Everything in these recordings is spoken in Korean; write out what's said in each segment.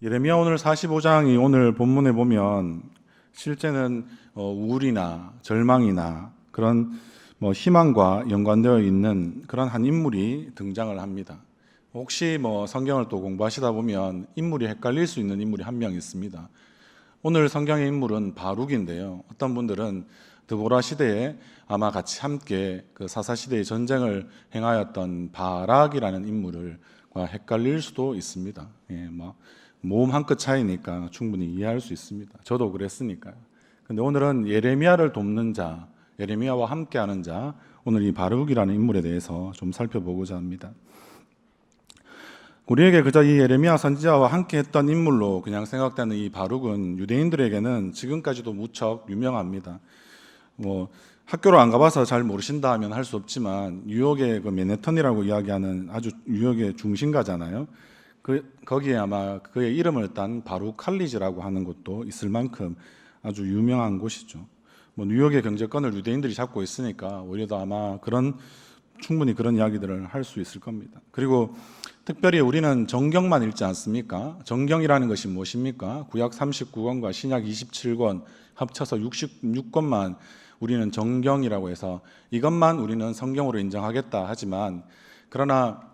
예레미야 오늘 45장이 오늘 본문에 보면 실제는 우울이나 절망이나 그런 희망과 연관되어 있는 그런 한 인물이 등장을 합니다. 혹시 성경을 또 공부하시다 보면 인물이 헷갈릴 수 있는 인물이 한 명 있습니다. 오늘 성경의 인물은 바룩인데요. 어떤 분들은 드보라 시대에 아마 같이 함께 그 사사 시대의 전쟁을 행하였던 바락이라는 인물과 헷갈릴 수도 있습니다. 모음 한 끗 차이니까 충분히 이해할 수 있습니다. 저도 그랬으니까요. 근데 오늘은 예레미야를 돕는 자, 예레미야와 함께하는 자, 오늘 이 바룩이라는 인물에 대해서 좀 살펴보고자 합니다. 우리에게 그저 이 예레미야 선지자와 함께했던 인물로 그냥 생각되는 이 바룩은 유대인들에게는 지금까지도 무척 유명합니다. 학교를 안 가봐서 잘 모르신다 하면 할 수 없지만 뉴욕의 그 맨해튼이라고 이야기하는 아주 뉴욕의 중심가잖아요. 거기에 아마 그의 이름을 딴 바룩 칼리지라고 하는 곳도 있을 만큼 아주 유명한 곳이죠. 뉴욕의 경제권을 유대인들이 잡고 있으니까 오히려 더 아마 충분히 그런 이야기들을 할 수 있을 겁니다. 그리고 특별히 우리는 정경만 읽지 않습니까? 정경이라는 것이 무엇입니까? 구약 39권과 신약 27권 합쳐서 66권만 우리는 정경이라고 해서 이것만 우리는 성경으로 인정하겠다 하지만, 그러나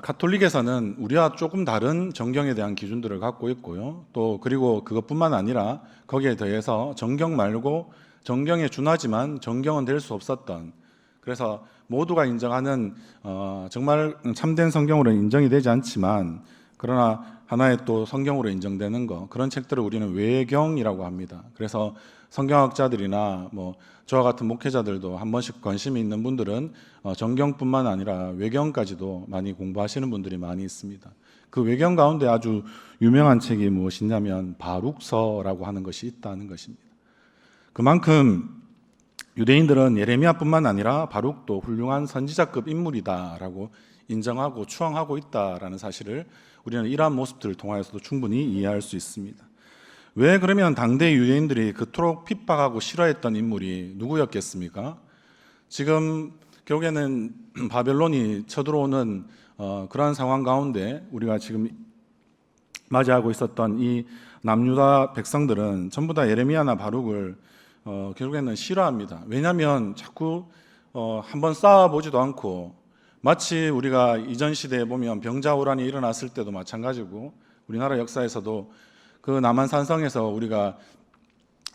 가톨릭에서는 우리와 조금 다른 정경에 대한 기준들을 갖고 있고요. 또 그리고 그것뿐만 아니라 거기에 더해서 정경 말고 정경에 준하지만 정경은 될 수 없었던, 그래서 모두가 인정하는 정말 참된 성경으로 인정이 되지 않지만 그러나 하나의 또 성경으로 인정되는 그런 책들을 우리는 외경이라고 합니다. 그래서 성경학자들이나 저와 같은 목회자들도 한 번씩 관심이 있는 분들은 정경뿐만 아니라 외경까지도 많이 공부하시는 분들이 많이 있습니다. 그 외경 가운데 아주 유명한 책이 무엇이냐면 바룩서라고 하는 것이 있다는 것입니다. 그만큼 유대인들은 예레미야뿐만 아니라 바룩도 훌륭한 선지자급 인물이다라고 인정하고 추앙하고 있다라는 사실을 우리는 이러한 모습들을 통하여서도 충분히 이해할 수 있습니다. 왜 그러면 당대 유대인들이 그토록 핍박하고 싫어했던 인물이 누구였겠습니까? 지금 결국에는 바벨론이 쳐들어오는 그러한 상황 가운데 우리가 지금 맞이하고 있었던 이 남유다 백성들은 전부 다 예레미야나 바룩을 결국에는 싫어합니다. 왜냐하면 자꾸 한번 싸워보지도 않고, 마치 우리가 이전 시대에 보면 병자호란이 일어났을 때도 마찬가지고, 우리나라 역사에서도 그 남한산성에서 우리가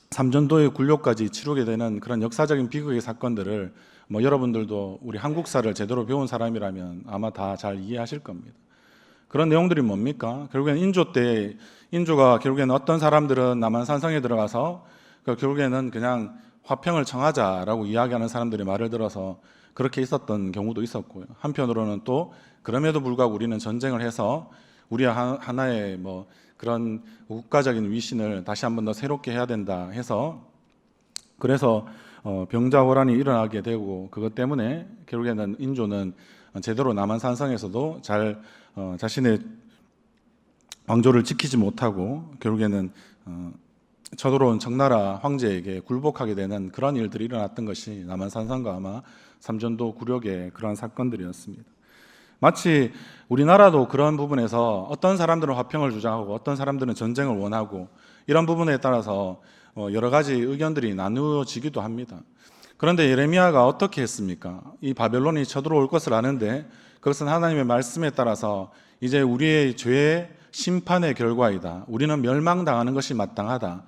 삼전도의 굴욕까지 치르게 되는 그런 역사적인 비극의 사건들을 여러분들도 우리 한국사를 제대로 배운 사람이라면 아마 다 잘 이해하실 겁니다. 그런 내용들이 뭡니까? 결국에는 인조 때 인조가 결국에는 어떤 사람들은 남한산성에 들어가서 결국에는 그냥 화평을 청하자라고 이야기하는 사람들의 말을 들어서 그렇게 있었던 경우도 있었고요. 한편으로는 또 그럼에도 불구하고 우리는 전쟁을 해서 우리 하나의 그런 국가적인 위신을 다시 한번 더 새롭게 해야 된다 해서, 그래서 병자호란이 일어나게 되고, 그것 때문에 결국에는 인조는 제대로 남한산성에서도 잘 자신의 왕조를 지키지 못하고 결국에는 쳐들어온 청나라 황제에게 굴복하게 되는 그런 일들이 일어났던 것이 남한산성과 아마 삼전도 굴욕의 그러한 사건들이었습니다. 마치 우리나라도 그런 부분에서 어떤 사람들은 화평을 주장하고 어떤 사람들은 전쟁을 원하고, 이런 부분에 따라서 여러 가지 의견들이 나누어지기도 합니다. 그런데 예레미야가 어떻게 했습니까? 이 바벨론이 쳐들어올 것을 아는데 그것은 하나님의 말씀에 따라서 이제 우리의 죄의 심판의 결과이다, 우리는 멸망당하는 것이 마땅하다,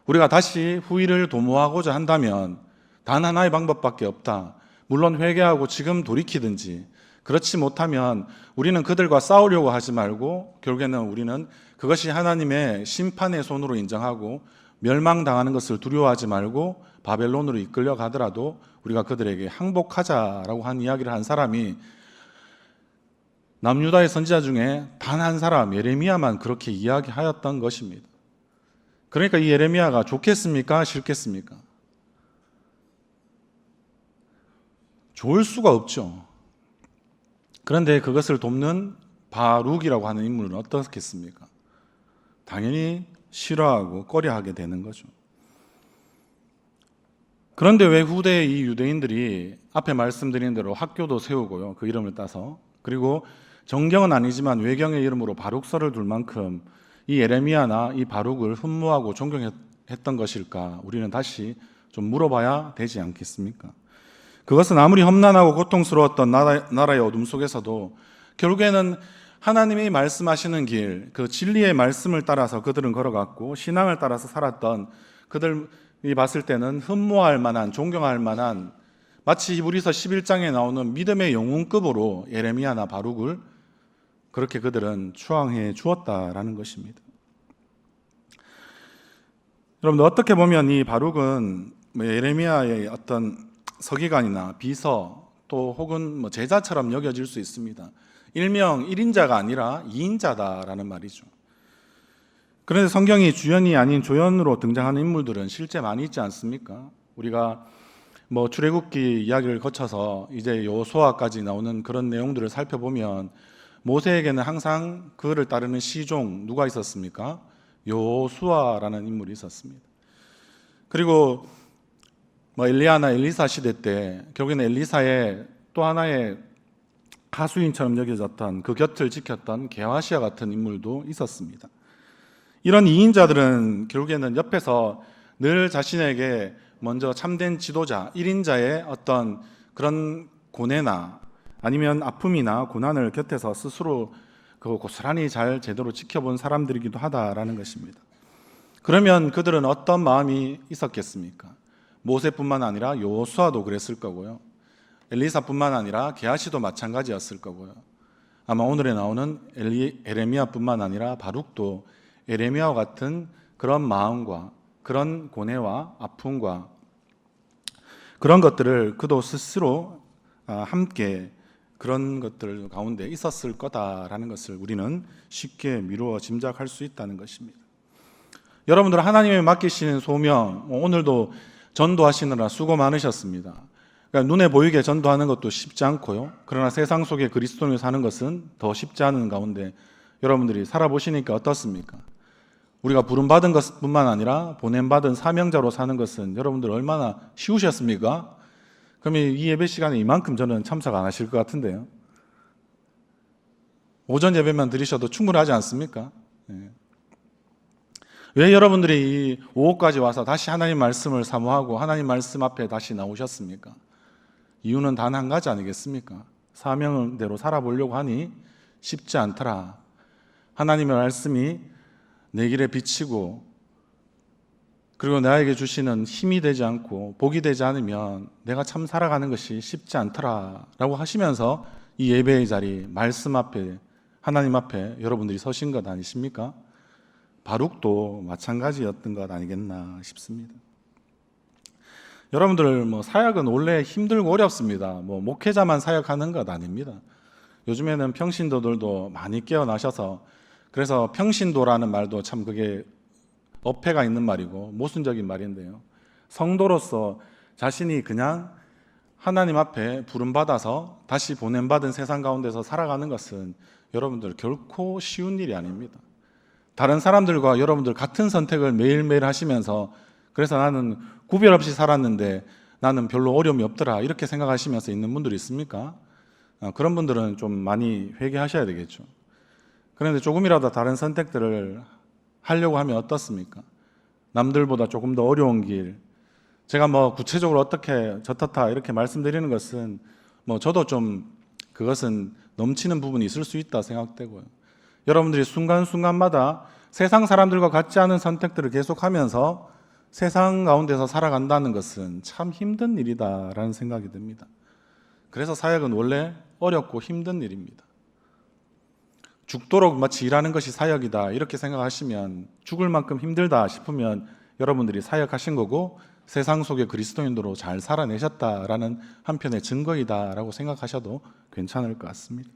우리가 다시 후일을 도모하고자 한다면 단 하나의 방법밖에 없다, 물론 회개하고 지금 돌이키든지, 그렇지 못하면 우리는 그들과 싸우려고 하지 말고 결국에는 우리는 그것이 하나님의 심판의 손으로 인정하고 멸망당하는 것을 두려워하지 말고 바벨론으로 이끌려 가더라도 우리가 그들에게 항복하자라고 한 이야기를 한 사람이 남유다의 선지자 중에 단 한 사람 예레미야만 그렇게 이야기하였던 것입니다. 그러니까 이 예레미야가 좋겠습니까? 싫겠습니까? 좋을 수가 없죠. 그런데 그것을 돕는 바룩이라고 하는 인물은 어떻겠습니까? 당연히 싫어하고 꺼려하게 되는 거죠. 그런데 왜 후대에 이 유대인들이 앞에 말씀드린 대로 학교도 세우고요, 그 이름을 따서, 그리고 정경은 아니지만 외경의 이름으로 바룩서를 둘 만큼 이 예레미야나 이 바룩을 흠모하고 존경했던 것일까? 우리는 다시 좀 물어봐야 되지 않겠습니까? 그것은 아무리 험난하고 고통스러웠던 나라의 어둠 속에서도 결국에는 하나님이 말씀하시는 길, 그 진리의 말씀을 따라서 그들은 걸어갔고 신앙을 따라서 살았던 그들이 봤을 때는 흠모할 만한, 존경할 만한, 마치 히브리서 11장에 나오는 믿음의 영웅급으로 예레미야나 바룩을 그렇게 그들은 추앙해 주었다라는 것입니다. 여러분들, 어떻게 보면 이 바룩은 예레미야의 어떤 서기관이나 비서 또 혹은 제자처럼 여겨질 수 있습니다. 일명 1인자가 아니라 2인자다라는 말이죠. 그런데 성경이 주연이 아닌 조연으로 등장하는 인물들은 실제 많이 있지 않습니까? 우리가 출애굽기 이야기를 거쳐서 이제 여호수아까지 나오는 그런 내용들을 살펴보면 모세에게는 항상 그를 따르는 시종 누가 있었습니까? 여호수아라는 인물이 있었습니다. 그리고 엘리야나 엘리사 시대 때 결국에는 엘리사의 또 하나의 하수인처럼 여겨졌던 그 곁을 지켰던 게하시아 같은 인물도 있었습니다. 이런 2인자들은 결국에는 옆에서 늘 자신에게 먼저 참된 지도자 1인자의 어떤 그런 고뇌나 아니면 아픔이나 고난을 곁에서 스스로 그 고스란히 잘 제대로 지켜본 사람들이기도 하다라는 것입니다. 그러면 그들은 어떤 마음이 있었겠습니까? 모세뿐만 아니라 여호수아도 그랬을 거고요. 엘리사뿐만 아니라 게하시도 마찬가지였을 거고요. 아마 오늘에 나오는 에레미야뿐만 아니라 바룩도 에레미야와 같은 그런 마음과 그런 고뇌와 아픔과 그런 것들을 그도 스스로 함께 그런 것들 가운데 있었을 거다라는 것을 우리는 쉽게 미루어 짐작할 수 있다는 것입니다. 여러분들, 하나님이 맡기시는 소명, 오늘도 전도하시느라 수고 많으셨습니다. 그러니까 눈에 보이게 전도하는 것도 쉽지 않고요. 그러나 세상 속에 그리스도인을 사는 것은 더 쉽지 않은 가운데 여러분들이 살아보시니까 어떻습니까? 우리가 부름받은 것뿐만 아니라 보냄받은 사명자로 사는 것은 여러분들 얼마나 쉬우셨습니까? 그러면 이 예배 시간에 이만큼 저는 참석 안 하실 것 같은데요. 오전 예배만 드리셔도 충분하지 않습니까? 네. 왜 여러분들이 이 오후까지 와서 다시 하나님 말씀을 사모하고 하나님 말씀 앞에 다시 나오셨습니까? 이유는 단 한 가지 아니겠습니까? 사명대로 살아보려고 하니 쉽지 않더라. 하나님의 말씀이 내 길에 비치고 그리고 나에게 주시는 힘이 되지 않고 복이 되지 않으면 내가 참 살아가는 것이 쉽지 않더라 라고 하시면서 이 예배의 자리, 말씀 앞에, 하나님 앞에 여러분들이 서신 것 아니십니까? 바룩도 마찬가지였던 것 아니겠나 싶습니다. 여러분들, 사역은 원래 힘들고 어렵습니다. 목회자만 사역하는 것 아닙니다. 요즘에는 평신도들도 많이 깨어나셔서, 그래서 평신도라는 말도 참 그게 어폐가 있는 말이고 모순적인 말인데요. 성도로서 자신이 그냥 하나님 앞에 부름받아서 다시 보냄받은 세상 가운데서 살아가는 것은 여러분들 결코 쉬운 일이 아닙니다. 다른 사람들과 여러분들 같은 선택을 매일매일 하시면서 그래서 나는 구별 없이 살았는데 나는 별로 어려움이 없더라 이렇게 생각하시면서 있는 분들이 있습니까? 그런 분들은 좀 많이 회개하셔야 되겠죠. 그런데 조금이라도 다른 선택들을 하려고 하면 어떻습니까? 남들보다 조금 더 어려운 길, 제가 구체적으로 어떻게 저렇다 이렇게 말씀드리는 것은 저도 좀 그것은 넘치는 부분이 있을 수 있다 생각되고요. 여러분들이 순간순간마다 세상 사람들과 같지 않은 선택들을 계속하면서 세상 가운데서 살아간다는 것은 참 힘든 일이다라는 생각이 듭니다. 그래서 사역은 원래 어렵고 힘든 일입니다. 죽도록 마치 일하는 것이 사역이다 이렇게 생각하시면, 죽을 만큼 힘들다 싶으면 여러분들이 사역하신 거고 세상 속의 그리스도인으로 잘 살아내셨다라는 한편의 증거이다라고 생각하셔도 괜찮을 것 같습니다.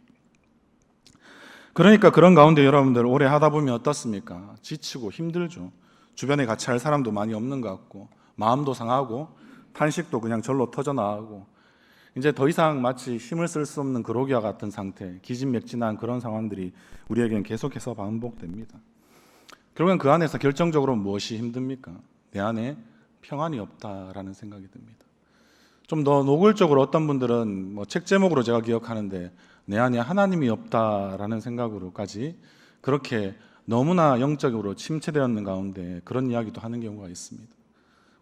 그러니까 그런 가운데 여러분들 오래 하다 보면 어떻습니까? 지치고 힘들죠. 주변에 같이 할 사람도 많이 없는 것 같고 마음도 상하고 탄식도 그냥 절로 터져나가고 이제 더 이상 마치 힘을 쓸 수 없는 그로기와 같은 상태, 기진맥진한 그런 상황들이 우리에게는 계속해서 반복됩니다. 결국엔 그 안에서 결정적으로 무엇이 힘듭니까? 내 안에 평안이 없다라는 생각이 듭니다. 좀 더 노골적으로 어떤 분들은 책 제목으로 제가 기억하는데 내 안에 하나님이 없다라는 생각으로까지 그렇게 너무나 영적으로 침체되었는 가운데 그런 이야기도 하는 경우가 있습니다.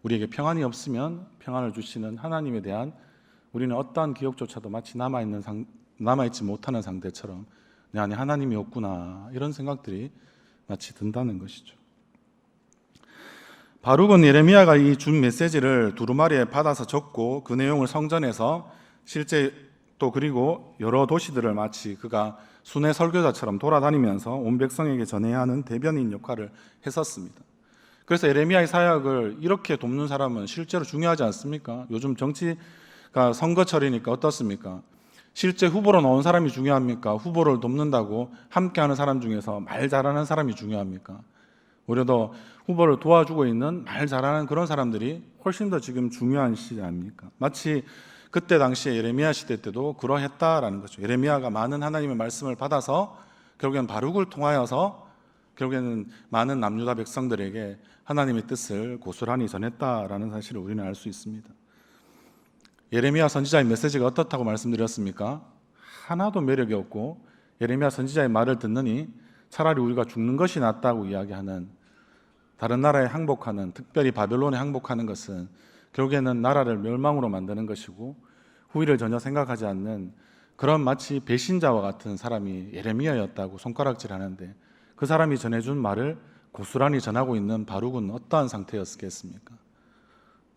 우리에게 평안이 없으면 평안을 주시는 하나님에 대한 우리는 어떠한 기억조차도 마치 남아있지 못하는 상태처럼 내 안에 하나님이 없구나, 이런 생각들이 마치 든다는 것이죠. 바룩은 예레미야가 이 준 메시지를 두루마리에 받아서 적고 그 내용을 성전에서 실제 또 그리고 여러 도시들을 마치 그가 순회 설교자처럼 돌아다니면서 온 백성에게 전해야 하는 대변인 역할을 했었습니다. 그래서 예레미야의 사역을 이렇게 돕는 사람은 실제로 중요하지 않습니까? 요즘 정치가 선거철이니까 어떻습니까? 실제 후보로 나온 사람이 중요합니까? 후보를 돕는다고 함께하는 사람 중에서 말 잘하는 사람이 중요합니까? 오히려 더 후보를 도와주고 있는 말 잘하는 그런 사람들이 훨씬 더 지금 중요한 시대 아닙니까? 마치 그때 당시에 예레미야 시대 때도 그러했다라는 거죠. 예레미야가 많은 하나님의 말씀을 받아서 결국엔 바룩을 통하여서 결국에는 많은 남유다 백성들에게 하나님의 뜻을 고스란히 전했다라는 사실을 우리는 알 수 있습니다. 예레미야 선지자의 메시지가 어떻다고 말씀드렸습니까? 하나도 매력이 없고 예레미야 선지자의 말을 듣느니 차라리 우리가 죽는 것이 낫다고 이야기하는, 다른 나라에 항복하는, 특별히 바벨론에 항복하는 것은 결국에는 나라를 멸망으로 만드는 것이고 후일을 전혀 생각하지 않는 그런 마치 배신자와 같은 사람이 예레미야였다고 손가락질하는데, 그 사람이 전해준 말을 고스란히 전하고 있는 바룩은 어떠한 상태였겠습니까?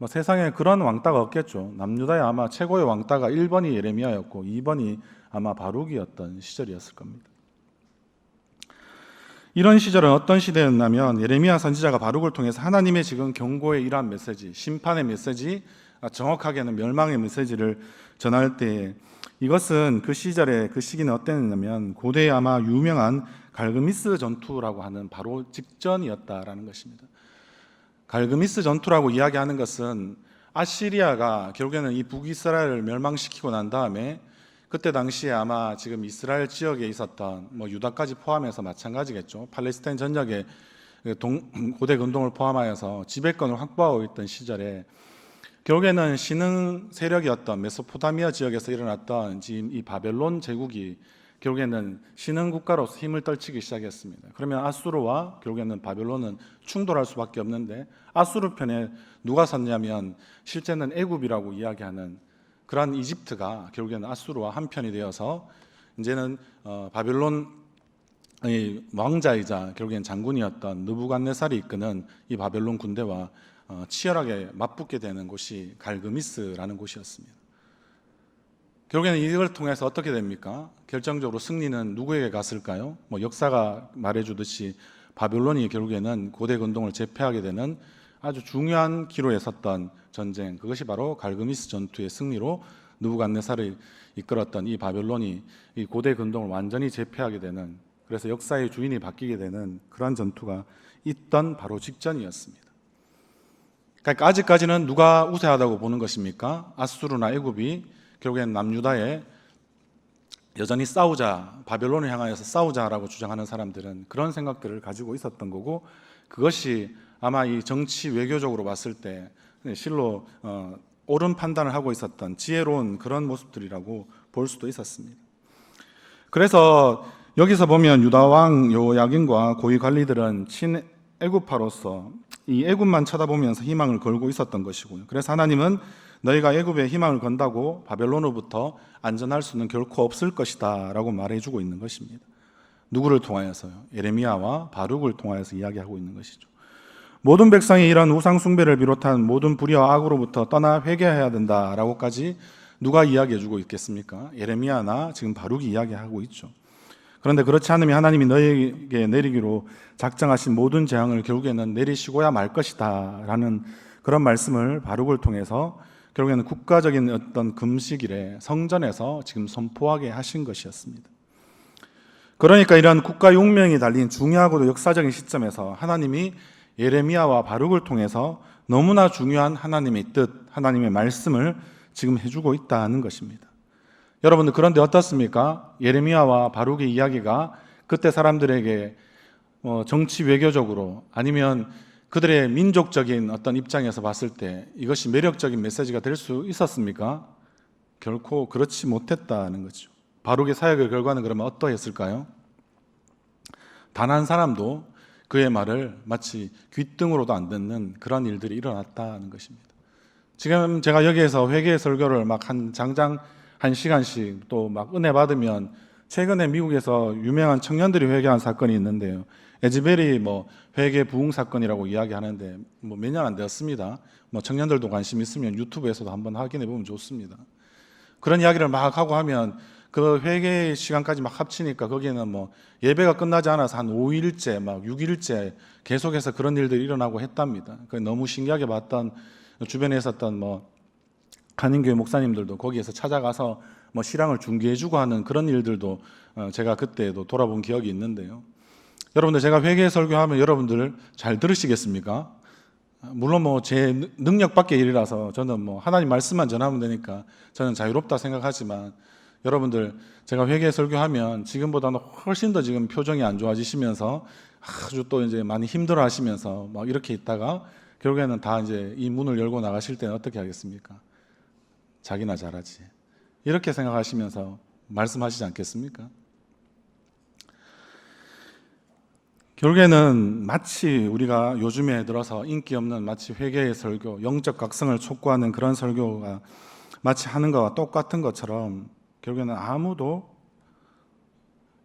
세상에 그런 왕따가 없겠죠. 남유다의 아마 최고의 왕따가 1번이 예레미야였고 2번이 아마 바룩이었던 시절이었을 겁니다. 이런 시절은 어떤 시대였냐면 예레미야 선지자가 바룩을 통해서 하나님의 지금 경고의 이러한 메시지, 심판의 메시지, 정확하게는 멸망의 메시지를 전할 때, 이것은 그 시절에 그 시기는 어땠냐면 고대에 아마 유명한 갈그미스 전투라고 하는 바로 직전이었다라는 것입니다. 갈그미스 전투라고 이야기하는 것은 아시리아가 결국에는 이 북이스라엘을 멸망시키고 난 다음에 그때 당시에 아마 지금 이스라엘 지역에 있었던 유다까지 포함해서 마찬가지겠죠. 팔레스타인 전역의 고대 근동을 포함하여서 지배권을 확보하고 있던 시절에 결국에는 신흥 세력이었던 메소포타미아 지역에서 일어났던 지금 이 바벨론 제국이 결국에는 신흥 국가로서 힘을 떨치기 시작했습니다. 그러면 아수르와 결국에는 바벨론은 충돌할 수밖에 없는데, 아수르 편에 누가 섰냐면 실제는 애굽이라고 이야기하는 그러한 이집트가 결국에는 아수르와 한편이 되어서 이제는 바벨론의 왕자이자 결국엔 장군이었던 느부갓네살이 이끄는 이 바벨론 군대와 치열하게 맞붙게 되는 곳이 갈그미스라는 곳이었습니다. 결국에는 이걸 통해서 어떻게 됩니까? 결정적으로 승리는 누구에게 갔을까요? 역사가 말해주듯이 바벨론이 결국에는 고대 근동을 제패하게 되는 아주 중요한 기로에 섰던 전쟁, 그것이 바로 갈그미스 전투의 승리로 느부갓네살이 이끌었던 이 바벨론이 이 고대 근동을 완전히 제패하게 되는, 그래서 역사의 주인이 바뀌게 되는 그러한 전투가 있던 바로 직전이었습니다. 그러니까 아직까지는 누가 우세하다고 보는 것입니까? 아수르나 애굽이 결국엔 남유다에 여전히 싸우자, 바벨론을 향하여서 싸우자라고 주장하는 사람들은 그런 생각들을 가지고 있었던 거고, 그것이 아마 이 정치 외교적으로 봤을 때 실로 옳은 판단을 하고 있었던 지혜로운 그런 모습들이라고 볼 수도 있었습니다. 그래서 여기서 보면 유다 왕 요야긴과 고위 관리들은 친애굽파로서 이 애굽만 쳐다보면서 희망을 걸고 있었던 것이고요. 그래서 하나님은 너희가 애굽에 희망을 건다고 바벨론으로부터 안전할 수는 결코 없을 것이다 라고 말해주고 있는 것입니다. 누구를 통하여서요? 예레미야와 바룩을 통하여서 이야기하고 있는 것이죠. 모든 백성이 이런 우상 숭배를 비롯한 모든 불의와 악으로부터 떠나 회개해야 된다라고까지 누가 이야기해주고 있겠습니까? 예레미야나 지금 바룩이 이야기하고 있죠. 그런데 그렇지 않으면 하나님이 너희에게 내리기로 작정하신 모든 재앙을 결국에는 내리시고야 말 것이다 라는 그런 말씀을 바룩을 통해서 결국에는 국가적인 어떤 금식일에 성전에서 지금 선포하게 하신 것이었습니다. 그러니까 이런 국가 용명이 달린 중요하고도 역사적인 시점에서 하나님이 예레미야와 바룩을 통해서 너무나 중요한 하나님의 뜻, 하나님의 말씀을 지금 해주고 있다는 것입니다. 여러분들, 그런데 어떻습니까? 예레미야와 바룩의 이야기가 그때 사람들에게 정치 외교적으로 아니면 그들의 민족적인 어떤 입장에서 봤을 때 이것이 매력적인 메시지가 될 수 있었습니까? 결코 그렇지 못했다는 거죠. 바룩의 사역의 결과는 그러면 어떠했을까요? 단 한 사람도 그의 말을 마치 귓등으로도 안 듣는 그런 일들이 일어났다는 것입니다. 지금 제가 여기에서 회개 설교를 막 한 장장 한 시간씩 또 막 은혜 받으면, 최근에 미국에서 유명한 청년들이 회개한 사건이 있는데요. 에즈베리 회개 부흥 사건이라고 이야기하는데 몇 년 안 되었습니다. 청년들도 관심 있으면 유튜브에서도 한번 확인해 보면 좋습니다. 그런 이야기를 막 하고 하면 그 회개 시간까지 막 합치니까 거기에는 예배가 끝나지 않아서 한 5일째, 막 6일째 계속해서 그런 일들이 일어나고 했답니다. 너무 신기하게 봤던, 주변에 있었던 한인교회 목사님들도 거기에서 찾아가서 실황을 중계해주고 하는 그런 일들도 제가 그때도 돌아본 기억이 있는데요. 여러분들, 제가 회개 설교하면 여러분들 잘 들으시겠습니까? 물론 제 능력 밖의 일이라서 저는 하나님 말씀만 전하면 되니까 저는 자유롭다 생각하지만, 여러분들 제가 회개 설교하면 지금보다는 훨씬 더 지금 표정이 안 좋아지시면서 아주 또 이제 많이 힘들어 하시면서 막 이렇게 있다가 결국에는 다 이제 이 문을 열고 나가실 때는 어떻게 하겠습니까? 자기나 잘하지, 이렇게 생각하시면서 말씀하시지 않겠습니까? 결국에는 마치 우리가 요즘에 들어서 인기 없는 마치 회개의 설교, 영적 각성을 촉구하는 그런 설교가 마치 하는 것과 똑같은 것처럼, 결국에는 아무도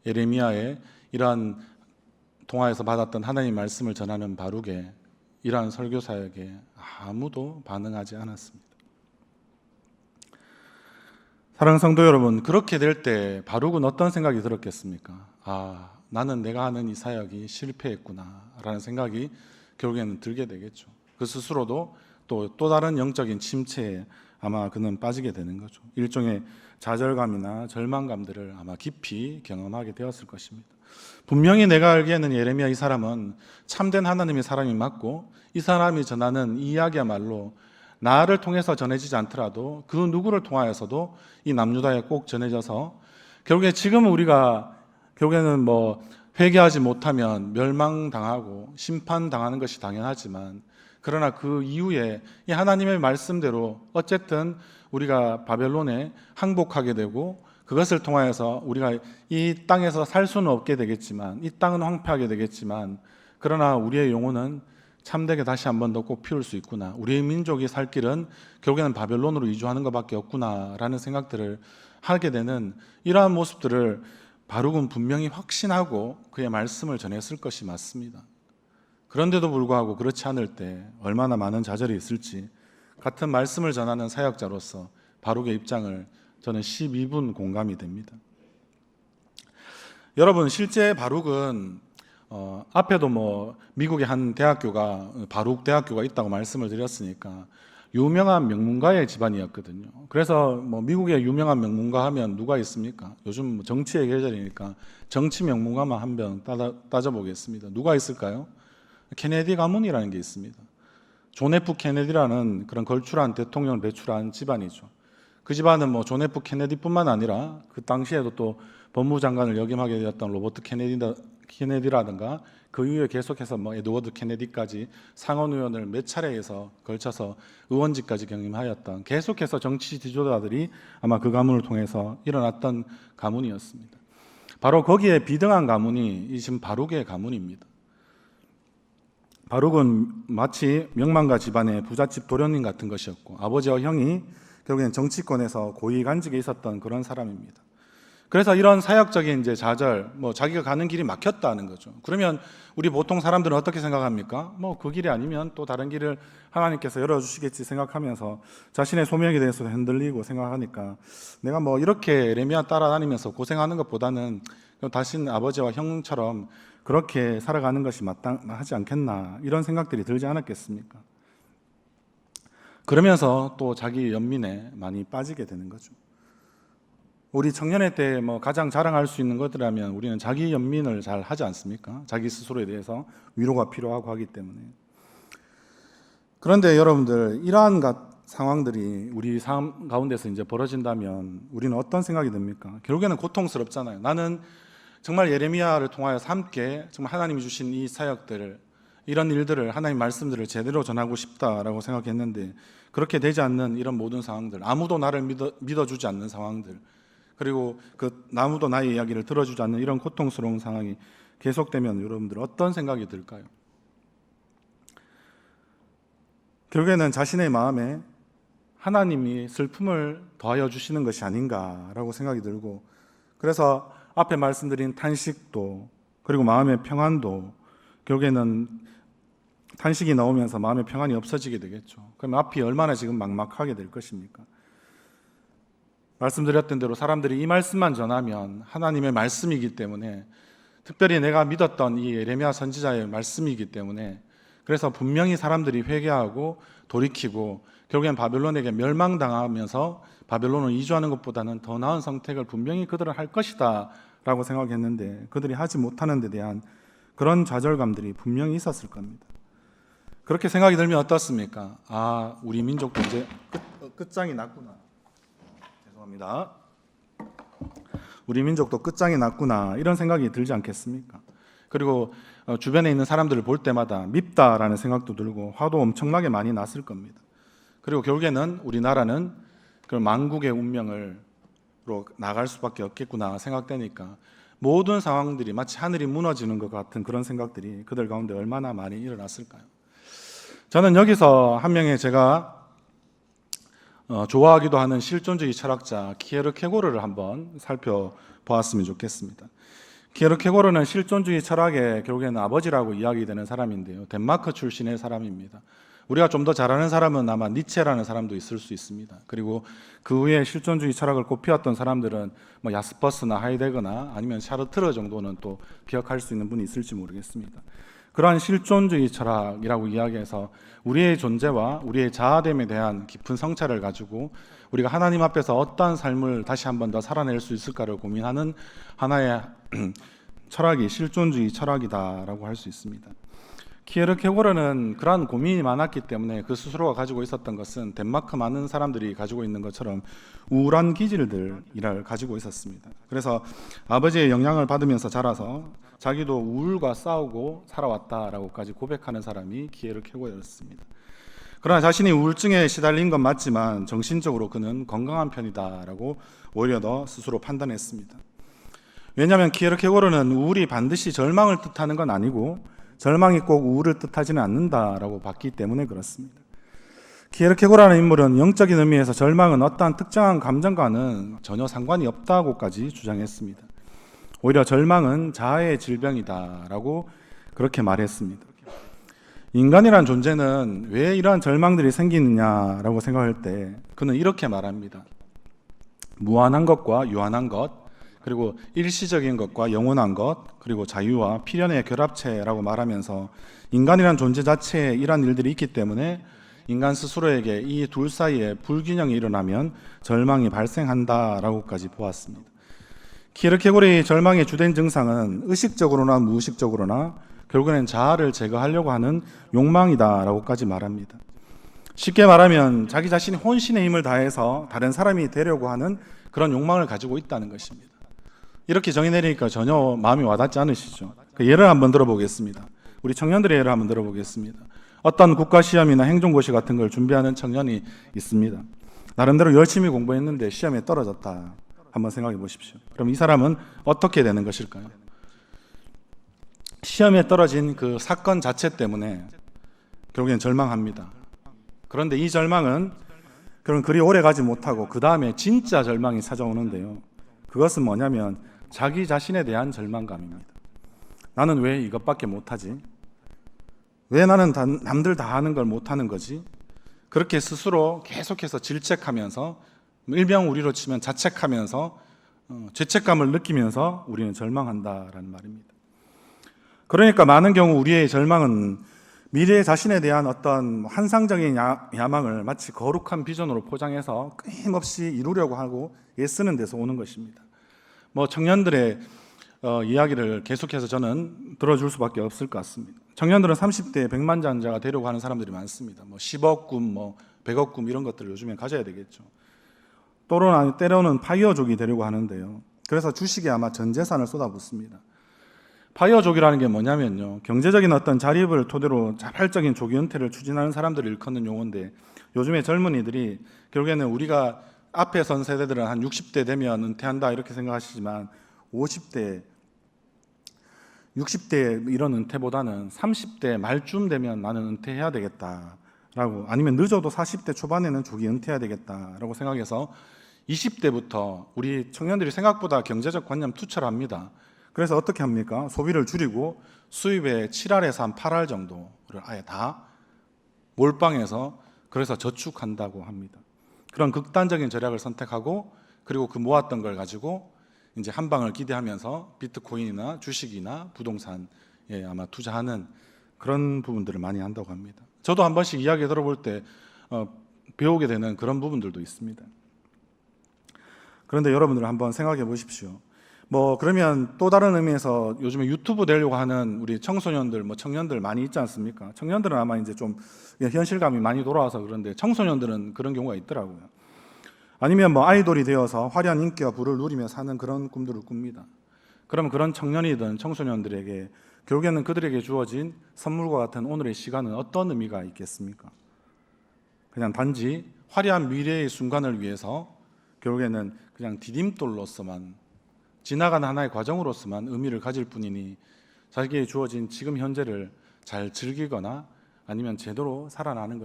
예레미야의 이러한 동화에서 받았던 하나님의 말씀을 전하는 바룩의 이러한 설교 사역에 아무도 반응하지 않았습니다. 사랑하는 성도 여러분, 그렇게 될 때 바룩은 어떤 생각이 들었겠습니까? 나는 내가 하는 이 사역이 실패했구나 라는 생각이 결국에는 들게 되겠죠. 그 스스로도 또 다른 영적인 침체에 아마 그는 빠지게 되는 거죠. 일종의 좌절감이나 절망감들을 아마 깊이 경험하게 되었을 것입니다. 분명히 내가 알기에는 예레미야 이 사람은 참된 하나님의 사람이 맞고, 이 사람이 전하는 이 이야기야말로 나를 통해서 전해지지 않더라도 그 누구를 통하여서도 이 남유다에 꼭 전해져서, 결국에 지금 우리가 결국에는 회개하지 못하면 멸망당하고 심판당하는 것이 당연하지만, 그러나 그 이후에 이 하나님의 말씀대로 어쨌든 우리가 바벨론에 항복하게 되고, 그것을 통하여서 우리가 이 땅에서 살 수는 없게 되겠지만, 이 땅은 황폐하게 되겠지만, 그러나 우리의 영혼은 참되게 다시 한 번 더 꼭 피울 수 있구나, 우리의 민족이 살 길은 결국에는 바벨론으로 이주하는 것밖에 없구나 라는 생각들을 하게 되는 이러한 모습들을 바룩은 분명히 확신하고 그의 말씀을 전했을 것이 맞습니다. 그런데도 불구하고 그렇지 않을 때 얼마나 많은 좌절이 있을지, 같은 말씀을 전하는 사역자로서 바룩의 입장을 저는 12분 공감이 됩니다. 여러분, 실제 바룩은 앞에도 미국의 한 대학교가 바룩 대학교가 있다고 말씀을 드렸으니까 유명한 명문가의 집안이었거든요. 그래서 미국의 유명한 명문가 하면 누가 있습니까? 요즘 정치의 계절이니까 정치 명문가만 한 명 따져보겠습니다. 누가 있을까요? 케네디 가문이라는 게 있습니다. 존 F 케네디라는 그런 걸출한 대통령을 배출한 집안이죠. 그 집안은 존 F 케네디뿐만 아니라 그 당시에도 또 법무장관을 역임하게 되었던 로버트 케네디라든가 그 이후에 계속해서 에드워드 케네디까지 상원의원을 몇 차례에서 걸쳐서 의원직까지 경임하였던, 계속해서 정치 지도자들이 아마 그 가문을 통해서 일어났던 가문이었습니다. 바로 거기에 비등한 가문이 이 지금 바룩의 가문입니다. 바룩은 마치 명망가 집안의 부잣집 도련님 같은 것이었고, 아버지와 형이 결국엔 정치권에서 고위간직에 있었던 그런 사람입니다. 그래서 이런 사역적인 이제 좌절, 자기가 가는 길이 막혔다는 거죠. 그러면 우리 보통 사람들은 어떻게 생각합니까? 그 길이 아니면 또 다른 길을 하나님께서 열어주시겠지 생각하면서 자신의 소명에 대해서 흔들리고 생각하니까, 내가 이렇게 예레미야 따라다니면서 고생하는 것보다는 다신 아버지와 형처럼 그렇게 살아가는 것이 마땅하지 않겠나, 이런 생각들이 들지 않았겠습니까? 그러면서 또 자기 연민에 많이 빠지게 되는 거죠. 우리 청년의 때 가장 자랑할 수 있는 것이라면 우리는 자기 연민을 잘 하지 않습니까? 자기 스스로에 대해서 위로가 필요하고 하기 때문에. 그런데 여러분들, 이러한 상황들이 우리 삶 가운데서 이제 벌어진다면 우리는 어떤 생각이 듭니까? 결국에는 고통스럽잖아요. 나는 정말 예레미야를 통하여서 함께 정말 하나님이 주신 이 사역들을, 이런 일들을, 하나님 말씀들을 제대로 전하고 싶다라고 생각했는데, 그렇게 되지 않는 이런 모든 상황들, 아무도 나를 믿어주지 않는 상황들, 그리고 그 나무도 나의 이야기를 들어주지 않는 이런 고통스러운 상황이 계속되면 여러분들 어떤 생각이 들까요? 결국에는 자신의 마음에 하나님이 슬픔을 더하여 주시는 것이 아닌가라고 생각이 들고, 그래서 앞에 말씀드린 탄식도 그리고 마음의 평안도 결국에는 탄식이 나오면서 마음의 평안이 없어지게 되겠죠. 그럼 앞이 얼마나 지금 막막하게 될 것입니까? 말씀드렸던 대로 사람들이 이 말씀만 전하면 하나님의 말씀이기 때문에, 특별히 내가 믿었던 이 예레미야 선지자의 말씀이기 때문에, 그래서 분명히 사람들이 회개하고 돌이키고 결국엔 바벨론에게 멸망당하면서 바벨론을 이주하는 것보다는 더 나은 선택을 분명히 그들은 할 것이다 라고 생각했는데, 그들이 하지 못하는 데 대한 그런 좌절감들이 분명히 있었을 겁니다. 그렇게 생각이 들면 어떻습니까? 아, 우리 민족도 이제 끝장이 났구나. 죄송합니다. 우리 민족도 끝장이 났구나, 이런 생각이 들지 않겠습니까? 그리고 주변에 있는 사람들을 볼 때마다 밉다라는 생각도 들고 화도 엄청나게 많이 났을 겁니다. 그리고 결국에는 우리나라는 그 만국의 운명으로 나갈 수밖에 없겠구나 생각되니까 모든 상황들이 마치 하늘이 무너지는 것 같은 그런 생각들이 그들 가운데 얼마나 많이 일어났을까요? 저는 여기서 한 명의 제가 좋아하기도 하는 실존주의 철학자 키에르케고르를 한번 살펴보았으면 좋겠습니다. 키에르케고르는 실존주의 철학의 결국에는 아버지라고 이야기되는 사람인데요, 덴마크 출신의 사람입니다. 우리가 좀 더 잘 아는 사람은 아마 니체라는 사람도 있을 수 있습니다. 그리고 그 후에 실존주의 철학을 꼽히었던 사람들은 뭐 야스퍼스나 하이데거나 아니면 샤르트르 정도는 또 기억할 수 있는 분이 있을지 모르겠습니다. 그러한 실존주의 철학이라고 이야기해서 우리의 존재와 우리의 자아됨에 대한 깊은 성찰을 가지고 우리가 하나님 앞에서 어떠한 삶을 다시 한 번 더 살아낼 수 있을까를 고민하는 하나의 철학이 실존주의 철학이다라고 할 수 있습니다. 키에르케고르는 그러한 고민이 많았기 때문에 그 스스로가 가지고 있었던 것은 덴마크 많은 사람들이 가지고 있는 것처럼 우울한 기질들을 가지고 있었습니다. 그래서 아버지의 영향을 받으면서 자라서 자기도 우울과 싸우고 살아왔다라고까지 고백하는 사람이 키에르케고르였습니다. 그러나 자신이 우울증에 시달린 건 맞지만 정신적으로 그는 건강한 편이다라고 오히려 더 스스로 판단했습니다. 왜냐하면 키에르케고르는 우울이 반드시 절망을 뜻하는 건 아니고 절망이 꼭 우울을 뜻하지는 않는다라고 봤기 때문에 그렇습니다. 키에르케고르라는 인물은 영적인 의미에서 절망은 어떠한 특정한 감정과는 전혀 상관이 없다고까지 주장했습니다. 오히려 절망은 자아의 질병이다라고 그렇게 말했습니다. 인간이란 존재는 왜 이러한 절망들이 생기느냐라고 생각할 때 그는 이렇게 말합니다. 무한한 것과 유한한 것, 그리고 일시적인 것과 영원한 것, 그리고 자유와 필연의 결합체라고 말하면서 인간이란 존재 자체에 이러한 일들이 있기 때문에 인간 스스로에게 이 둘 사이에 불균형이 일어나면 절망이 발생한다라고까지 보았습니다. 키에르케고르의 절망의 주된 증상은 의식적으로나 무의식적으로나 결국에는 자아를 제거하려고 하는 욕망이다라고까지 말합니다. 쉽게 말하면 자기 자신이 혼신의 힘을 다해서 다른 사람이 되려고 하는 그런 욕망을 가지고 있다는 것입니다. 이렇게 정의 내리니까 전혀 마음이 와닿지 않으시죠? 그 예를 한번 들어보겠습니다. 우리 청년들의 예를 한번 들어보겠습니다. 어떤 국가시험이나 행정고시 같은 걸 준비하는 청년이 있습니다. 나름대로 열심히 공부했는데 시험에 떨어졌다. 한번 생각해 보십시오. 그럼 이 사람은 어떻게 되는 것일까요? 시험에 떨어진 그 사건 자체 때문에 결국엔 절망합니다. 그런데 이 절망은 그럼 그리 오래 가지 못하고 그 다음에 진짜 절망이 찾아오는데요. 그것은 뭐냐면 자기 자신에 대한 절망감입니다. 나는 왜 이것밖에 못하지? 왜 나는 남들 다 하는 걸 못하는 거지? 그렇게 스스로 계속해서 질책하면서, 일명 우리로 치면 자책하면서 죄책감을 느끼면서 우리는 절망한다라는 말입니다. 그러니까 많은 경우 우리의 절망은 미래 자신에 대한 어떤 환상적인 야망을 마치 거룩한 비전으로 포장해서 끊임없이 이루려고 하고 애쓰는 데서 오는 것입니다. 청년들의 이야기를 계속해서 저는 들어줄 수밖에 없을 것 같습니다. 청년들은 30대에 백만장자가 되려고 하는 사람들이 많습니다. 10억 군, 100억 군 이런 것들을 요즘에 가져야 되겠죠. 때로는 파이어족이 되려고 하는데요. 그래서 주식에 아마 전 재산을 쏟아붓습니다. 파이어족이라는 게 뭐냐면요, 경제적인 어떤 자립을 토대로 자발적인 조기 은퇴를 추진하는 사람들을 일컫는 용어인데, 요즘에 젊은이들이 결국에는 우리가 앞에 선 세대들은 한 60대 되면 은퇴한다 이렇게 생각하시지만 50대, 60대 이런 은퇴보다는 30대 말쯤 되면 나는 은퇴해야 되겠다라고, 아니면 늦어도 40대 초반에는 조기 은퇴해야 되겠다라고 생각해서 20대부터 우리 청년들이 생각보다 경제적 관념 투철합니다. 그래서 어떻게 합니까? 소비를 줄이고 수입의 7할에서 한 8할 정도를 아예 다 몰빵해서 그래서 저축한다고 합니다. 그런 극단적인 전략을 선택하고 그리고 그 모았던 걸 가지고 이제 한 방을 기대하면서 비트코인이나 주식이나 부동산에 아마 투자하는 그런 부분들을 많이 한다고 합니다. 저도 한 번씩 이야기 들어볼 때 배우게 되는 그런 부분들도 있습니다. 그런데 여러분들 한번 생각해 보십시오. 그러면 또 다른 의미에서 요즘에 유튜브 되려고 하는 우리 청소년들, 청년들 많이 있지 않습니까? 청년들은 아마 이제 좀 현실감이 많이 돌아와서 그런데 청소년들은 그런 경우가 있더라고요. 아니면 아이돌이 되어서 화려한 인기와 부를 누리며 사는 그런 꿈들을 꿉니다. 그러면 그런 청년이든 청소년들에게 결국에는 그들에게 주어진 선물과 같은 오늘의 시간은 어떤 의미가 있겠습니까? 그냥 단지 화려한 미래의 순간을 위해서 결국에는 그냥 디딤돌로서만, 지나가는 하나의 과정으로서만 의미를 가질 뿐이니 자기에게 주어진 지금 현재를 잘 즐기거나 아니면 제대로 살아내는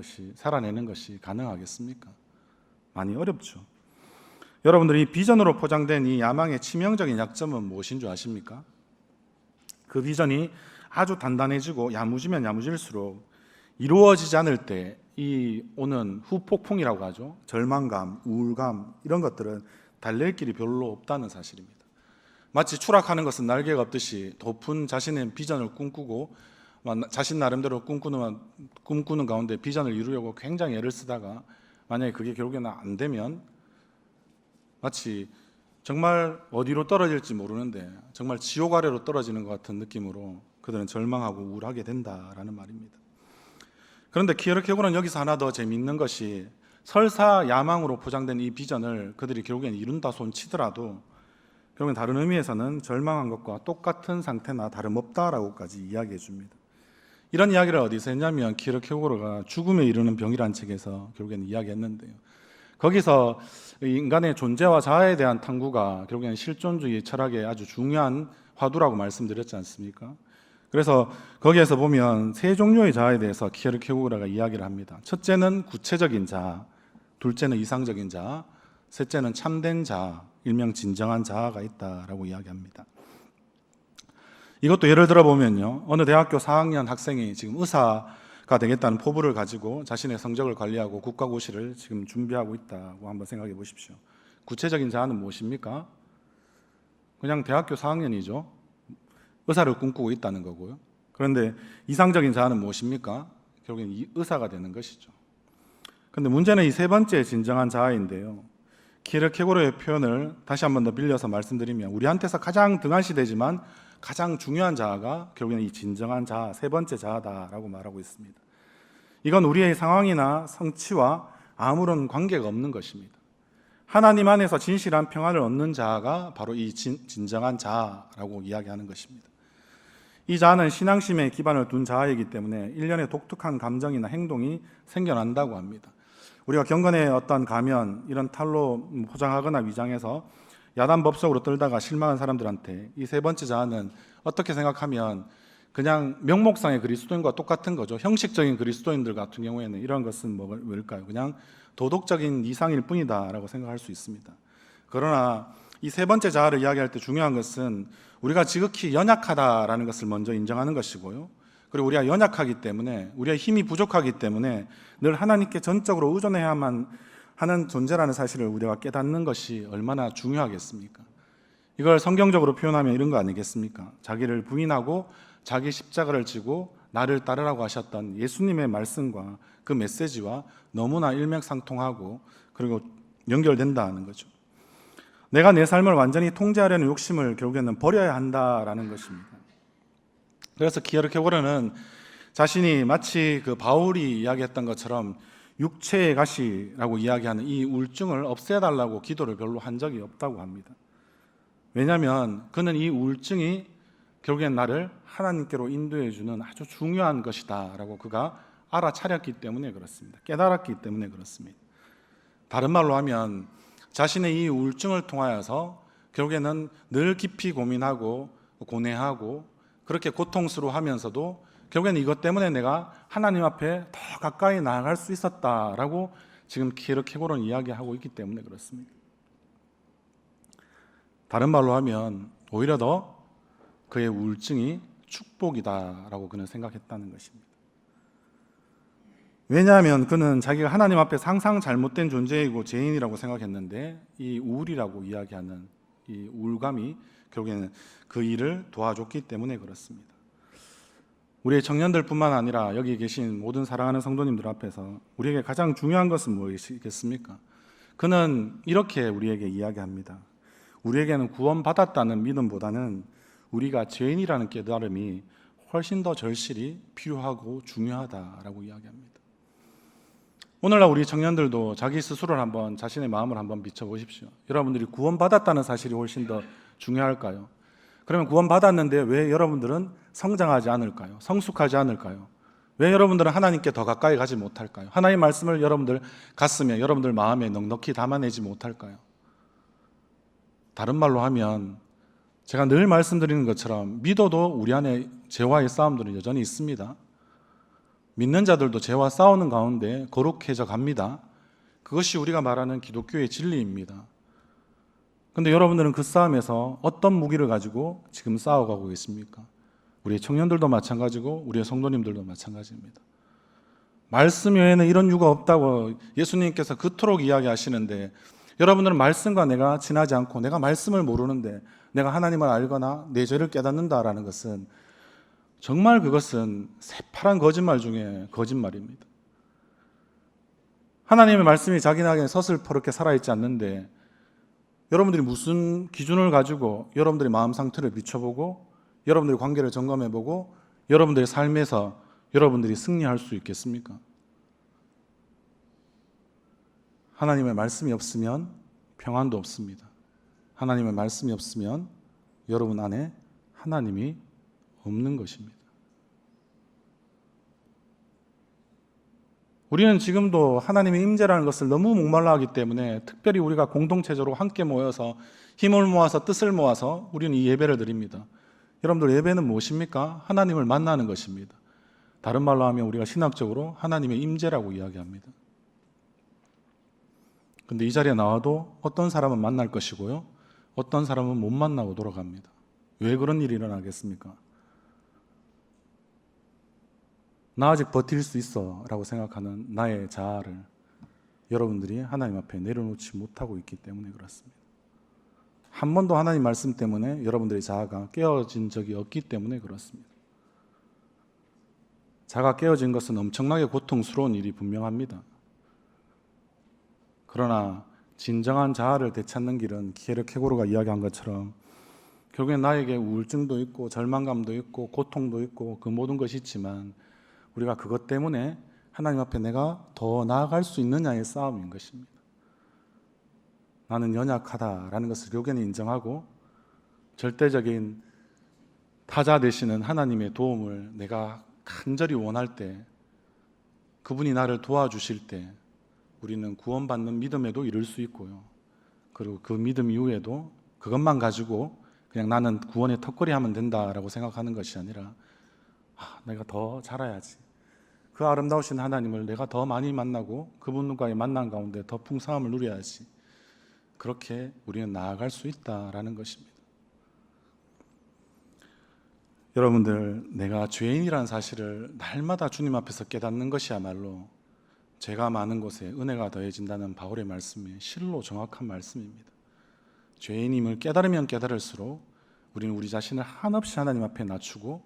것이 가능하겠습니까? 많이 어렵죠. 여러분들이 비전으로 포장된 이 야망의 치명적인 약점은 무엇인 줄 아십니까? 그 비전이 아주 단단해지고 야무지면 야무질수록 이루어지지 않을 때 이 오는 후폭풍이라고 하죠. 절망감, 우울감 이런 것들은 달랠 길이 별로 없다는 사실입니다. 마치 추락하는 것은 날개가 없듯이 높은 자신의 비전을 꿈꾸고 자신 나름대로 꿈꾸는 가운데 비전을 이루려고 굉장히 애를 쓰다가 만약에 그게 결국에는 안 되면 마치 정말 어디로 떨어질지 모르는데 정말 지옥 아래로 떨어지는 것 같은 느낌으로 그들은 절망하고 우울하게 된다라는 말입니다. 그런데 키에르케고르는 여기서 하나 더 재미있는 것이 설사 야망으로 포장된 이 비전을 그들이 결국엔 이룬다 손치더라도 결국엔 다른 의미에서는 절망한 것과 똑같은 상태나 다름없다라고까지 이야기해 줍니다. 이런 이야기를 어디서 했냐면 키에르케고르가 죽음에 이르는 병이라는 책에서 결국엔 이야기했는데요. 거기서 인간의 존재와 자아에 대한 탐구가 결국엔 실존주의 철학의 아주 중요한 화두라고 말씀드렸지 않습니까? 그래서 거기에서 보면 세 종류의 자아에 대해서 키에르케고르가 이야기를 합니다. 첫째는 구체적인 자아, 둘째는 이상적인 자아, 셋째는 참된 자아, 일명 진정한 자아가 있다라고 이야기합니다. 이것도 예를 들어 보면요, 어느 대학교 4학년 학생이 지금 의사가 되겠다는 포부를 가지고 자신의 성적을 관리하고 국가고시를 지금 준비하고 있다고 한번 생각해 보십시오. 구체적인 자아는 무엇입니까? 그냥 대학교 4학년이죠. 의사를 꿈꾸고 있다는 거고요. 그런데 이상적인 자아는 무엇입니까? 결국엔 이 의사가 되는 것이죠. 그런데 문제는 이 세 번째 진정한 자아인데요. 키에르케고르의 표현을 다시 한 번 더 빌려서 말씀드리면 우리한테서 가장 등한시되지만 가장 중요한 자아가 결국에는 이 진정한 자아, 세 번째 자아다라고 말하고 있습니다. 이건 우리의 상황이나 성취와 아무런 관계가 없는 것입니다. 하나님 안에서 진실한 평안을 얻는 자아가 바로 이 진정한 자아라고 이야기하는 것입니다. 이 자아는 신앙심에 기반을 둔 자아이기 때문에 일련의 독특한 감정이나 행동이 생겨난다고 합니다. 우리가 경건의 어떤 가면, 이런 탈로 포장하거나 위장해서 야단법석으로 떨다가 실망한 사람들한테 이 세 번째 자아는 어떻게 생각하면 그냥 명목상의 그리스도인과 똑같은 거죠. 형식적인 그리스도인들 같은 경우에는 이런 것은 뭘까요? 그냥 도덕적인 이상일 뿐이다라고 생각할 수 있습니다. 그러나 이 세 번째 자아를 이야기할 때 중요한 것은 우리가 지극히 연약하다라는 것을 먼저 인정하는 것이고요. 그리고 우리가 연약하기 때문에, 우리의 힘이 부족하기 때문에 늘 하나님께 전적으로 의존해야만 하는 존재라는 사실을 우리가 깨닫는 것이 얼마나 중요하겠습니까? 이걸 성경적으로 표현하면 이런 거 아니겠습니까? 자기를 부인하고 자기 십자가를 지고 나를 따르라고 하셨던 예수님의 말씀과 그 메시지와 너무나 일맥상통하고 그리고 연결된다는 거죠. 내가 내 삶을 완전히 통제하려는 욕심을 결국에는 버려야 한다라는 것입니다. 그래서 키에르케고르는 자신이 마치 그 바울이 이야기했던 것처럼 육체의 가시라고 이야기하는 이 우울증을 없애달라고 기도를 별로 한 적이 없다고 합니다. 왜냐하면 그는 이 우울증이 결국엔 나를 하나님께로 인도해 주는 아주 중요한 것이다 라고 그가 알아차렸기 때문에 그렇습니다. 깨달았기 때문에 그렇습니다. 다른 말로 하면 자신의 이 우울증을 통하여서 결국에는 늘 깊이 고민하고 고뇌하고 그렇게 고통스러워하면서도 결국에는 이것 때문에 내가 하나님 앞에 더 가까이 나아갈 수 있었다라고 지금 키에르케고르는 이야기하고 있기 때문에 그렇습니다. 다른 말로 하면 오히려 더 그의 우울증이 축복이다라고 그는 생각했다는 것입니다. 왜냐하면 그는 자기가 하나님 앞에 항상 잘못된 존재이고 죄인이라고 생각했는데 이 우울이라고 이야기하는 이 우울감이 결국에는 그 일을 도와줬기 때문에 그렇습니다. 우리의 청년들뿐만 아니라 여기 계신 모든 사랑하는 성도님들 앞에서 우리에게 가장 중요한 것은 무엇이겠습니까? 그는 이렇게 우리에게 이야기합니다. 우리에게는 구원받았다는 믿음보다는 우리가 죄인이라는 깨달음이 훨씬 더 절실히 필요하고 중요하다라고 이야기합니다. 오늘날 우리 청년들도 자기 스스로를 한번 자신의 마음을 한번 비춰보십시오. 여러분들이 구원받았다는 사실이 훨씬 더 중요할까요? 그러면 구원받았는데 왜 여러분들은 성장하지 않을까요? 성숙하지 않을까요? 왜 여러분들은 하나님께 더 가까이 가지 못할까요? 하나님의 말씀을 여러분들 가슴에, 여러분들 마음에 넉넉히 담아내지 못할까요? 다른 말로 하면 제가 늘 말씀드리는 것처럼 믿어도 우리 안에 죄와의 싸움들은 여전히 있습니다. 믿는 자들도 죄와 싸우는 가운데 거룩해져 갑니다. 그것이 우리가 말하는 기독교의 진리입니다. 그런데 여러분들은 그 싸움에서 어떤 무기를 가지고 지금 싸워가고 계십니까? 우리의 청년들도 마찬가지고 우리의 성도님들도 마찬가지입니다. 말씀 외에는 이런 유가 없다고 예수님께서 그토록 이야기하시는데 여러분들은 말씀과 내가 친하지 않고 내가 말씀을 모르는데 내가 하나님을 알거나 내 죄를 깨닫는다라는 것은 정말 그것은 새파란 거짓말 중에 거짓말입니다. 하나님의 말씀이 자기에게 서슬퍼렇게 살아있지 않는데 여러분들이 무슨 기준을 가지고 여러분들의 마음 상태를 비춰보고 여러분들의 관계를 점검해보고 여러분들의 삶에서 여러분들이 승리할 수 있겠습니까? 하나님의 말씀이 없으면 평안도 없습니다. 하나님의 말씀이 없으면 여러분 안에 하나님이 없는 것입니다. 우리는 지금도 하나님의 임재라는 것을 너무 목말라 하기 때문에 특별히 우리가 공동체적으로 함께 모여서 힘을 모아서 뜻을 모아서 우리는 이 예배를 드립니다. 여러분들 예배는 무엇입니까? 하나님을 만나는 것입니다. 다른 말로 하면 우리가 신학적으로 하나님의 임재라고 이야기합니다. 근데 이 자리에 나와도 어떤 사람은 만날 것이고요. 어떤 사람은 못 만나고 돌아갑니다. 왜 그런 일이 일어나겠습니까? 나 아직 버틸 수 있어 라고 생각하는 나의 자아를 여러분들이 하나님 앞에 내려놓지 못하고 있기 때문에 그렇습니다. 한 번도 하나님 말씀 때문에 여러분들의 자아가 깨어진 적이 없기 때문에 그렇습니다. 자아가 깨어진 것은 엄청나게 고통스러운 일이 분명합니다. 그러나 진정한 자아를 되찾는 길은 키에르케고르가 이야기한 것처럼 결국엔 나에게 우울증도 있고 절망감도 있고 고통도 있고 그 모든 것이 있지만 우리가 그것 때문에 하나님 앞에 내가 더 나아갈 수 있느냐의 싸움인 것입니다. 나는 연약하다라는 것을 결국에는 인정하고 절대적인 타자 되시는 하나님의 도움을 내가 간절히 원할 때 그분이 나를 도와주실 때 우리는 구원받는 믿음에도 이를 수 있고요. 그리고 그 믿음 이후에도 그것만 가지고 그냥 나는 구원의 턱걸이 하면 된다라고 생각하는 것이 아니라 내가 더 자라야지. 그 아름다우신 하나님을 내가 더 많이 만나고 그분과의 만남 가운데 더 풍성함을 누려야지. 그렇게 우리는 나아갈 수 있다라는 것입니다. 여러분들, 내가 죄인이라는 사실을 날마다 주님 앞에서 깨닫는 것이야말로 죄가 많은 곳에 은혜가 더해진다는 바울의 말씀이 실로 정확한 말씀입니다. 죄인임을 깨달으면 깨달을수록 우리는 우리 자신을 한없이 하나님 앞에 낮추고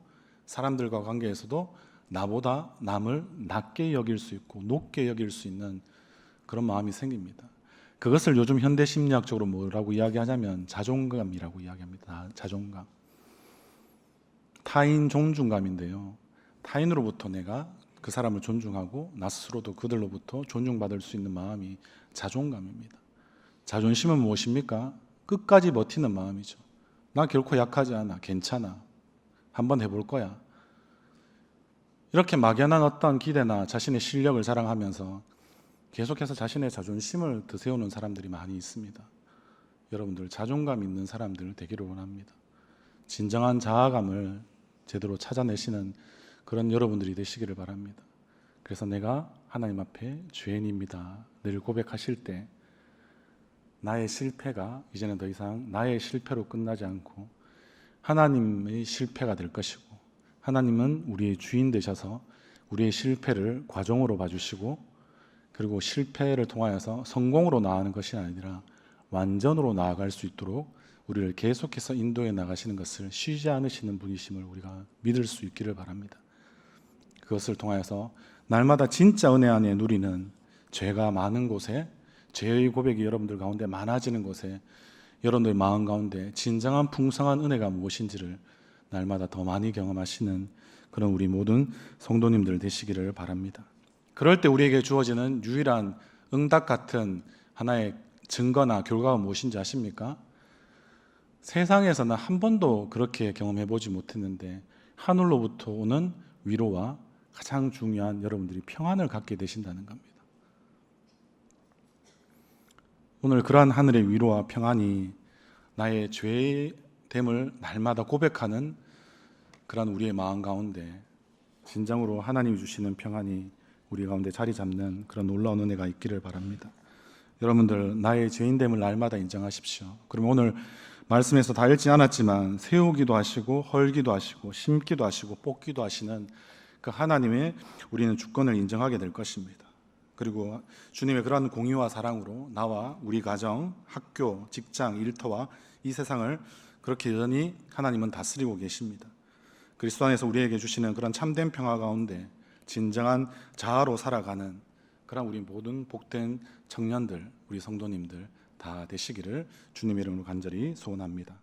사람들과 관계에서도 나보다 남을 낮게 여길 수 있고 높게 여길 수 있는 그런 마음이 생깁니다. 그것을 요즘 현대 심리학적으로 뭐라고 이야기하냐면 자존감이라고 이야기합니다. 자존감. 타인 존중감인데요. 타인으로부터 내가 그 사람을 존중하고 나 스스로도 그들로부터 존중받을 수 있는 마음이 자존감입니다. 자존심은 무엇입니까? 끝까지 버티는 마음이죠. 나 결코 약하지 않아. 괜찮아. 한번 해볼 거야. 이렇게 막연한 어떤 기대나 자신의 실력을 자랑하면서 계속해서 자신의 자존심을 드세우는 사람들이 많이 있습니다. 여러분들 자존감 있는 사람들 되기를 원합니다. 진정한 자아감을 제대로 찾아내시는 그런 여러분들이 되시기를 바랍니다. 그래서 내가 하나님 앞에 죄인입니다 늘 고백하실 때 나의 실패가 이제는 더 이상 나의 실패로 끝나지 않고 하나님의 실패가 될 것이고, 하나님은 우리의 주인 되셔서 우리의 실패를 과정으로 봐주시고, 그리고 실패를 통하여서 성공으로 나아가는 것이 아니라 완전으로 나아갈 수 있도록 우리를 계속해서 인도해 나가시는 것을 쉬지 않으시는 분이심을 우리가 믿을 수 있기를 바랍니다. 그것을 통하여서 날마다 진짜 은혜 안에 누리는, 죄가 많은 곳에, 죄의 고백이 여러분들 가운데 많아지는 곳에 여러분들 마음 가운데 진정한 풍성한 은혜가 무엇인지를 날마다 더 많이 경험하시는 그런 우리 모든 성도님들 되시기를 바랍니다. 그럴 때 우리에게 주어지는 유일한 응답 같은 하나의 증거나 결과가 무엇인지 아십니까? 세상에서는 한 번도 그렇게 경험해 보지 못했는데 하늘로부터 오는 위로와 가장 중요한 여러분들이 평안을 갖게 되신다는 겁니다. 오늘 그러한 하늘의 위로와 평안이 나의 죄됨을 날마다 고백하는 그러한 우리의 마음 가운데 진정으로 하나님이 주시는 평안이 우리 가운데 자리 잡는 그런 놀라운 은혜가 있기를 바랍니다. 여러분들 나의 죄인됨을 날마다 인정하십시오. 그러면 오늘 말씀에서 다 읽지 않았지만 세우기도 하시고 헐기도 하시고 심기도 하시고 뽑기도 하시는 그 하나님의 우리는 주권을 인정하게 될 것입니다. 그리고 주님의 그러한 공의와 사랑으로 나와 우리 가정, 학교, 직장, 일터와 이 세상을 그렇게 여전히 하나님은 다스리고 계십니다. 그리스도 안에서 우리에게 주시는 그런 참된 평화 가운데 진정한 자아로 살아가는 그런 우리 모든 복된 청년들, 우리 성도님들 다 되시기를 주님의 이름으로 간절히 소원합니다.